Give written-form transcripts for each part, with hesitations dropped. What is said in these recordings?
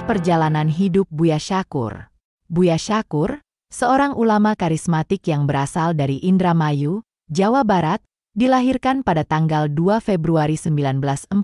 Kisah perjalanan hidup Buya Syakur. Buya Syakur, seorang ulama karismatik yang berasal dari Indramayu, Jawa Barat, dilahirkan pada tanggal 2 Februari 1948.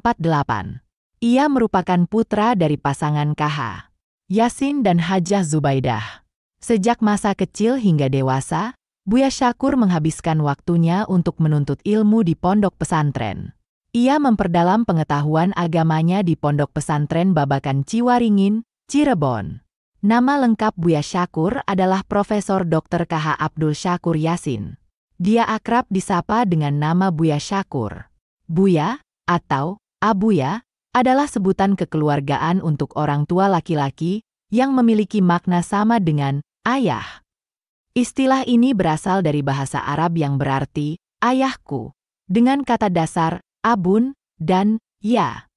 Ia merupakan putra dari pasangan KH Yasin dan Hajah Zubaidah. Sejak masa kecil hingga dewasa, Buya Syakur menghabiskan waktunya untuk menuntut ilmu di pondok pesantren. Ia memperdalam pengetahuan agamanya di Pondok Pesantren Babakan Ciwaringin, Cirebon. Nama lengkap Buya Syakur adalah Profesor Dr. KH Abdul Syakur Yasin. Dia akrab disapa dengan nama Buya Syakur. Buya, atau Abuya, adalah sebutan kekeluargaan untuk orang tua laki-laki yang memiliki makna sama dengan ayah. Istilah ini berasal dari bahasa Arab yang berarti ayahku, dengan kata dasar abun dan ya.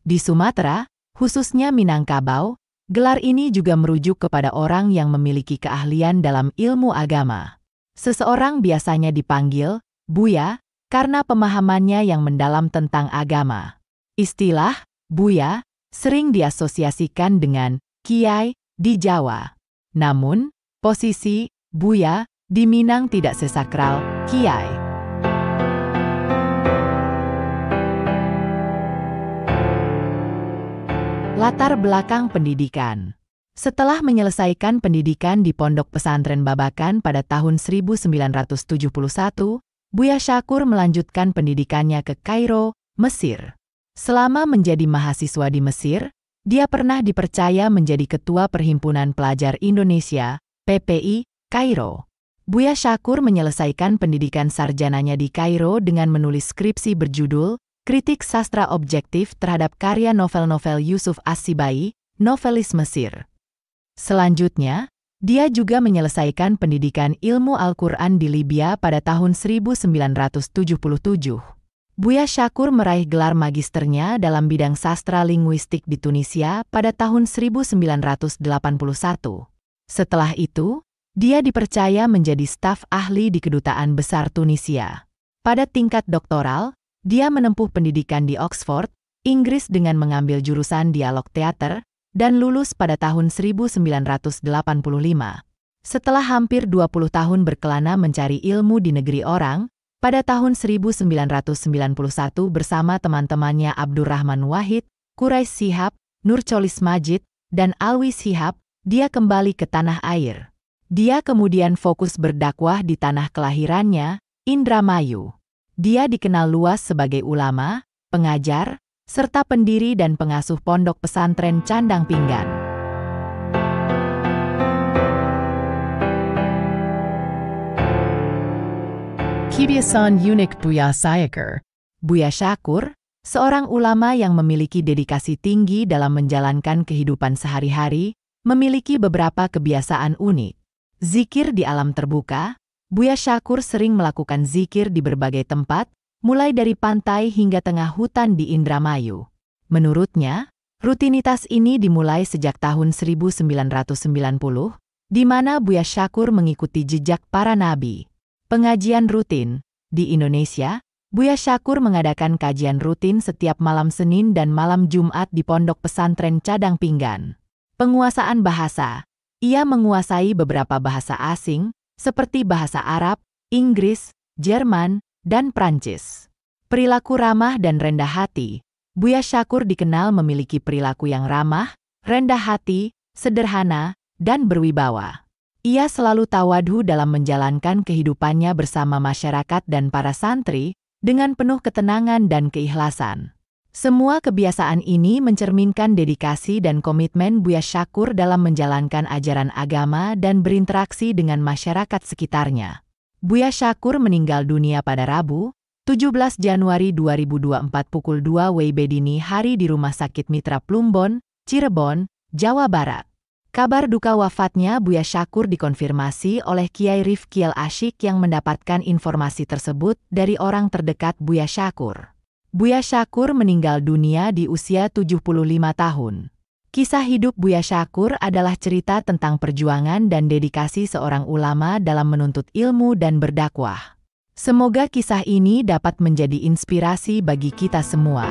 Di Sumatera, khususnya Minangkabau, gelar ini juga merujuk kepada orang yang memiliki keahlian dalam ilmu agama. Seseorang biasanya dipanggil Buya karena pemahamannya yang mendalam tentang agama. Istilah Buya sering diasosiasikan dengan kiai di Jawa. Namun, posisi Buya di Minang tidak sesakral kiai. Latar belakang pendidikan. Setelah menyelesaikan pendidikan di Pondok Pesantren Babakan pada tahun 1971, Buya Syakur melanjutkan pendidikannya ke Kairo, Mesir. Selama menjadi mahasiswa di Mesir, dia pernah dipercaya menjadi Ketua Perhimpunan Pelajar Indonesia, PPI, Kairo. Buya Syakur menyelesaikan pendidikan sarjananya di Kairo dengan menulis skripsi berjudul Kritik Sastra Objektif terhadap karya novel-novel Yusuf As-Sibai, novelis Mesir. Selanjutnya, dia juga menyelesaikan pendidikan ilmu Al-Quran di Libya pada tahun 1977. Buya Syakur meraih gelar magisternya dalam bidang sastra linguistik di Tunisia pada tahun 1981. Setelah itu, dia dipercaya menjadi staf ahli di Kedutaan Besar Tunisia. Pada tingkat doktoral, dia menempuh pendidikan di Oxford, Inggris dengan mengambil jurusan dialog teater, dan lulus pada tahun 1985. Setelah hampir 20 tahun berkelana mencari ilmu di negeri orang, pada tahun 1991 bersama teman-temannya Abdurrahman Wahid, Quraish Shihab, Nurcholis Majid, dan Alwi Shihab, dia kembali ke tanah air. Dia kemudian fokus berdakwah di tanah kelahirannya, Indramayu. Dia dikenal luas sebagai ulama, pengajar, serta pendiri dan pengasuh Pondok Pesantren Candang Pinggan. Kebiasaan unik Buya Syakur. Buya Syakur, seorang ulama yang memiliki dedikasi tinggi dalam menjalankan kehidupan sehari-hari, memiliki beberapa kebiasaan unik. Zikir di alam terbuka. Buya Syakur sering melakukan zikir di berbagai tempat, mulai dari pantai hingga tengah hutan di Indramayu. Menurutnya, rutinitas ini dimulai sejak tahun 1990, di mana Buya Syakur mengikuti jejak para nabi. Pengajian rutin. Di Indonesia, Buya Syakur mengadakan kajian rutin setiap malam Senin dan malam Jumat di Pondok Pesantren Cadang Pinggan. Penguasaan bahasa. Ia menguasai beberapa bahasa asing, seperti bahasa Arab, Inggris, Jerman, dan Prancis. Perilaku ramah dan rendah hati. Buya Syakur dikenal memiliki perilaku yang ramah, rendah hati, sederhana, dan berwibawa. Ia selalu tawadhu dalam menjalankan kehidupannya bersama masyarakat dan para santri, dengan penuh ketenangan dan keikhlasan. Semua kebiasaan ini mencerminkan dedikasi dan komitmen Buya Syakur dalam menjalankan ajaran agama dan berinteraksi dengan masyarakat sekitarnya. Buya Syakur meninggal dunia pada Rabu, 17 Januari 2024 pukul 2 WIB dini hari di Rumah Sakit Mitra Plumbon, Cirebon, Jawa Barat. Kabar duka wafatnya Buya Syakur dikonfirmasi oleh Kiai Rifki Al-Asyik yang mendapatkan informasi tersebut dari orang terdekat Buya Syakur. Buya Syakur meninggal dunia di usia 75 tahun. Kisah hidup Buya Syakur adalah cerita tentang perjuangan dan dedikasi seorang ulama dalam menuntut ilmu dan berdakwah. Semoga kisah ini dapat menjadi inspirasi bagi kita semua.